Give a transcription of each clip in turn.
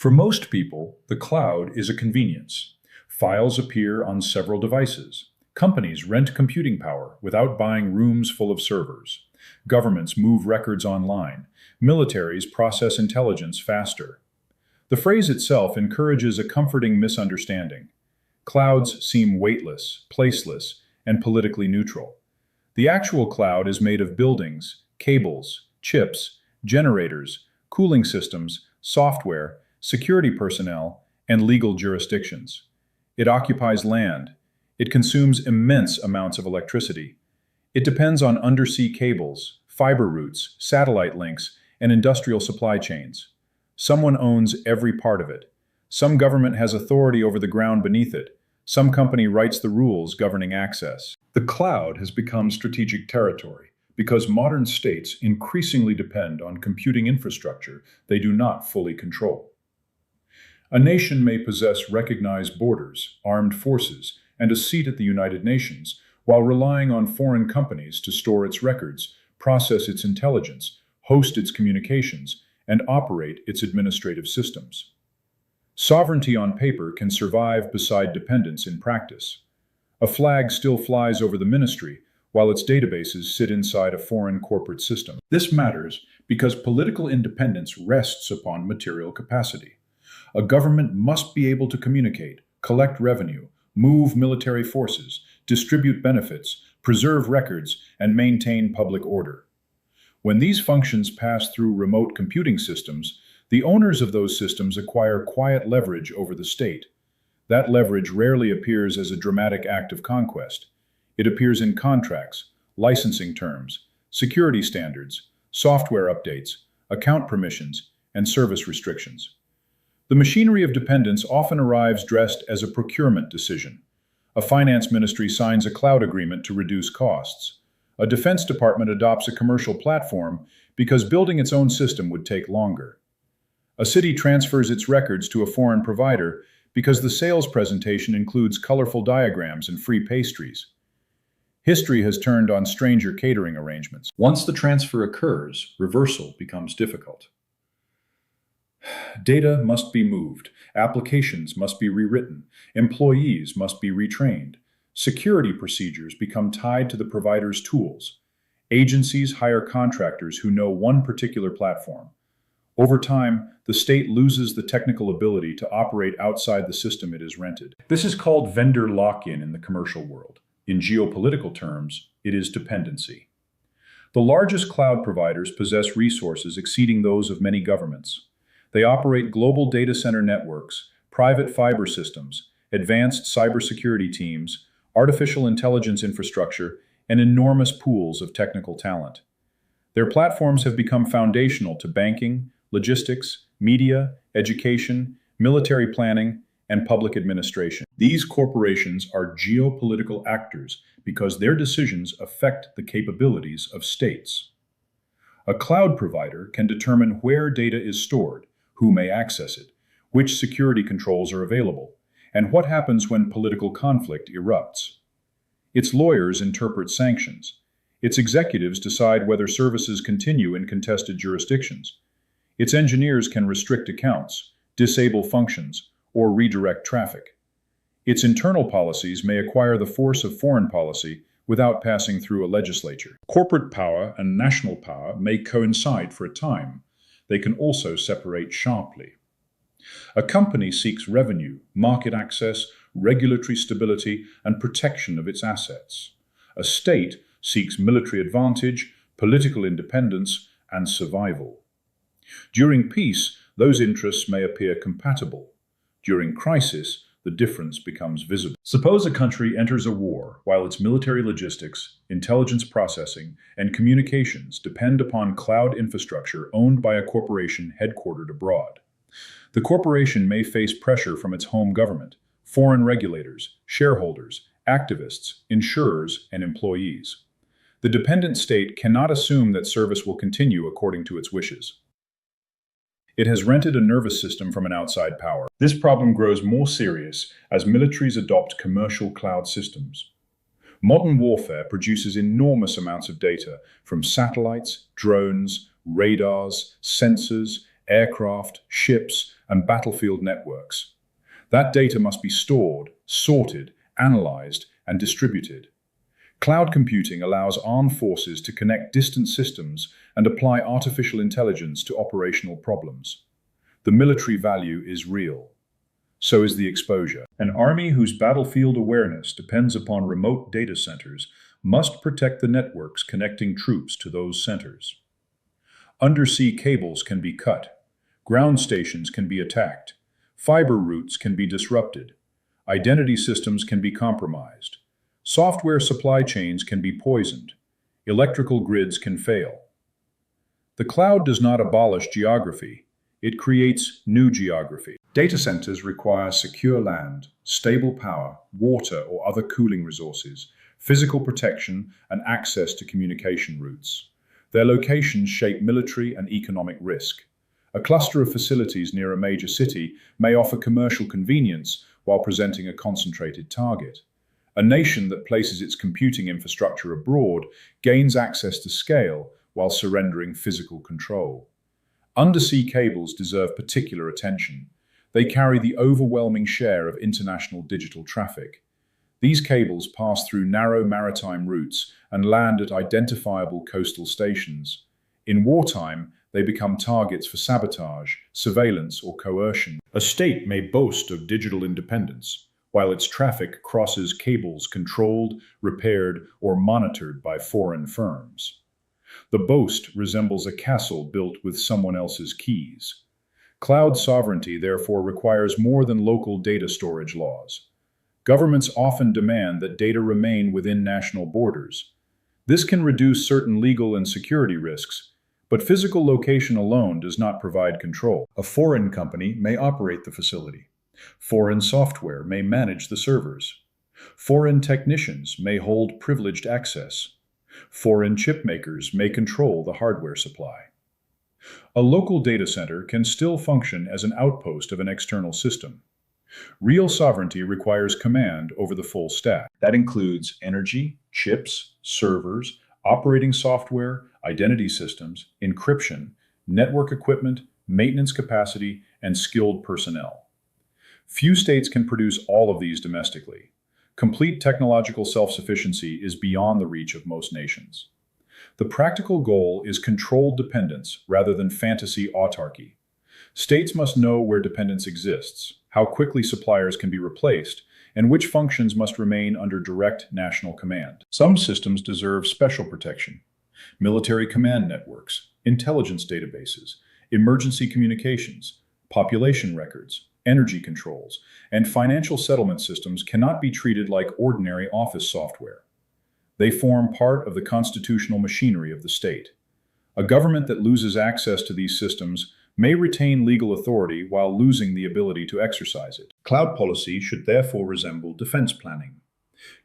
For most people, the cloud is a convenience. Files appear on several devices. Companies rent computing power without buying rooms full of servers. Governments move records online. Militaries process intelligence faster. The phrase itself encourages a comforting misunderstanding. Clouds seem weightless, placeless, and politically neutral. The actual cloud is made of buildings, cables, chips, generators, cooling systems, software, security personnel, and legal jurisdictions. It occupies land. It consumes immense amounts of electricity. It depends on undersea cables, fiber routes, satellite links, and industrial supply chains. Someone owns every part of it. Some government has authority over the ground beneath it. Some company writes the rules governing access. The cloud has become strategic territory because modern states increasingly depend on computing infrastructure they do not fully control. A nation may possess recognized borders, armed forces, and a seat at the United Nations, while relying on foreign companies to store its records, process its intelligence, host its communications, and operate its administrative systems. Sovereignty on paper can survive beside dependence in practice. A flag still flies over the ministry, while its databases sit inside a foreign corporate system. This matters because political independence rests upon material capacity. A government must be able to communicate, collect revenue, move military forces, distribute benefits, preserve records, and maintain public order. When these functions pass through remote computing systems, the owners of those systems acquire quiet leverage over the state. That leverage rarely appears as a dramatic act of conquest. It appears in contracts, licensing terms, security standards, software updates, account permissions, and service restrictions. The machinery of dependence often arrives dressed as a procurement decision. A finance ministry signs a cloud agreement to reduce costs. A defense department adopts a commercial platform because building its own system would take longer. A city transfers its records to a foreign provider because the sales presentation includes colorful diagrams and free pastries. History has turned on stranger catering arrangements. Once the transfer occurs, reversal becomes difficult. Data must be moved, applications must be rewritten, employees must be retrained. Security procedures become tied to the provider's tools. Agencies hire contractors who know one particular platform. Over time, the state loses the technical ability to operate outside the system it has rented. This is called vendor lock-in in the commercial world. In geopolitical terms, it is dependency. The largest cloud providers possess resources exceeding those of many governments. They operate global data center networks, private fiber systems, advanced cybersecurity teams, artificial intelligence infrastructure, and enormous pools of technical talent. Their platforms have become foundational to banking, logistics, media, education, military planning, and public administration. These corporations are geopolitical actors because their decisions affect the capabilities of states. A cloud provider can determine where data is stored, who may access it, which security controls are available, and what happens when political conflict erupts. Its lawyers interpret sanctions. Its executives decide whether services continue in contested jurisdictions. Its engineers can restrict accounts, disable functions, or redirect traffic. Its internal policies may acquire the force of foreign policy without passing through a legislature. Corporate power and national power may coincide for a time. They can also separate sharply. A company seeks revenue, market access, regulatory stability, and protection of its assets. A state seeks military advantage, political independence, and survival. During peace, those interests may appear compatible. During crisis, the difference becomes visible. Suppose a country enters a war while its military logistics, intelligence processing, and communications depend upon cloud infrastructure owned by a corporation headquartered abroad. The corporation may face pressure from its home government, foreign regulators, shareholders, activists, insurers, and employees. The dependent state cannot assume that service will continue according to its wishes. It has rented a nervous system from an outside power. This problem grows more serious as militaries adopt commercial cloud systems. Modern warfare produces enormous amounts of data from satellites, drones, radars, sensors, aircraft, ships, and battlefield networks. That data must be stored, sorted, analyzed, and distributed. Cloud computing allows armed forces to connect distant systems and apply artificial intelligence to operational problems. The military value is real. So is the exposure. An army whose battlefield awareness depends upon remote data centers must protect the networks connecting troops to those centers. Undersea cables can be cut. Ground stations can be attacked. Fiber routes can be disrupted. Identity systems can be compromised. Software supply chains can be poisoned. Electrical grids can fail. The cloud does not abolish geography. It creates new geography. Data centers require secure land, stable power, water or other cooling resources, physical protection, and access to communication routes. Their locations shape military and economic risk. A cluster of facilities near a major city may offer commercial convenience while presenting a concentrated target. A nation that places its computing infrastructure abroad gains access to scale while surrendering physical control. Undersea cables deserve particular attention. They carry the overwhelming share of international digital traffic. These cables pass through narrow maritime routes and land at identifiable coastal stations. In wartime, they become targets for sabotage, surveillance, or coercion. A state may boast of digital independence, while its traffic crosses cables controlled, repaired, or monitored by foreign firms. The boast resembles a castle built with someone else's keys. Cloud sovereignty therefore requires more than local data storage laws. Governments often demand that data remain within national borders. This can reduce certain legal and security risks, but physical location alone does not provide control. A foreign company may operate the facility. Foreign software may manage the servers. Foreign technicians may hold privileged access. Foreign chip makers may control the hardware supply. A local data center can still function as an outpost of an external system. Real sovereignty requires command over the full stack. That includes energy, chips, servers, operating software, identity systems, encryption, network equipment, maintenance capacity, and skilled personnel. Few states can produce all of these domestically. Complete technological self-sufficiency is beyond the reach of most nations. The practical goal is controlled dependence rather than fantasy autarky. States must know where dependence exists, how quickly suppliers can be replaced, and which functions must remain under direct national command. Some systems deserve special protection. Military command networks, intelligence databases, emergency communications, population records, energy controls, and financial settlement systems cannot be treated like ordinary office software. They form part of the constitutional machinery of the state. A government that loses access to these systems may retain legal authority while losing the ability to exercise it. Cloud policy should therefore resemble defense planning.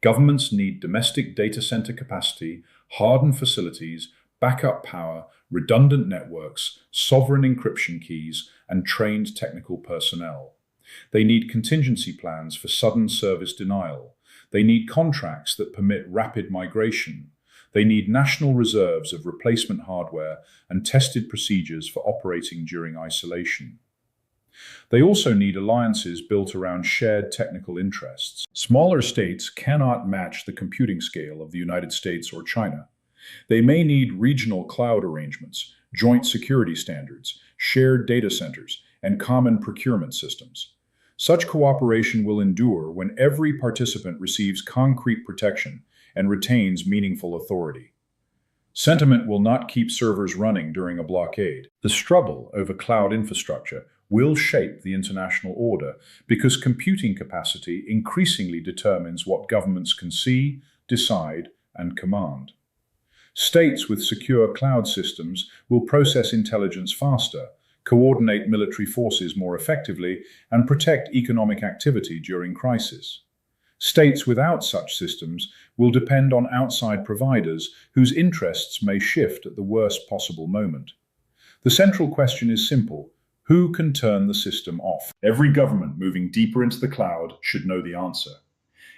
Governments need domestic data center capacity, hardened facilities, backup power, redundant networks, sovereign encryption keys, and trained technical personnel. They need contingency plans for sudden service denial. They need contracts that permit rapid migration. They need national reserves of replacement hardware and tested procedures for operating during isolation. They also need alliances built around shared technical interests. Smaller states cannot match the computing scale of the United States or China. They may need regional cloud arrangements, joint security standards, shared data centers, and common procurement systems. Such cooperation will endure when every participant receives concrete protection and retains meaningful authority. Sentiment will not keep servers running during a blockade. The struggle over cloud infrastructure will shape the international order because computing capacity increasingly determines what governments can see, decide, and command. States with secure cloud systems will process intelligence faster, coordinate military forces more effectively, and protect economic activity during crisis. States without such systems will depend on outside providers whose interests may shift at the worst possible moment. The central question is simple: who can turn the system off? Every government moving deeper into the cloud should know the answer.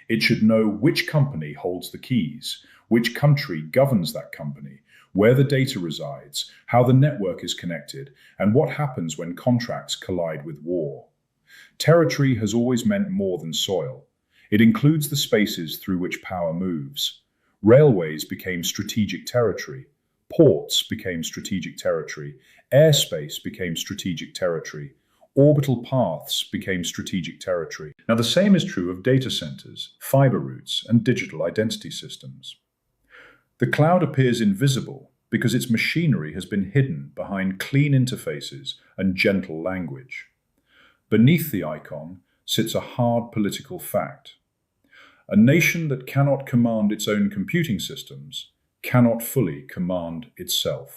It should know which company holds the keys, which country governs that company, where the data resides, how the network is connected, and what happens when contracts collide with war. Territory has always meant more than soil. It includes the spaces through which power moves. Railways became strategic territory. Ports became strategic territory. Airspace became strategic territory. Orbital paths became strategic territory. Now, the same is true of data centers, fiber routes, and digital identity systems. The cloud appears invisible because its machinery has been hidden behind clean interfaces and gentle language. Beneath the icon sits a hard political fact. A nation that cannot command its own computing systems cannot fully command itself.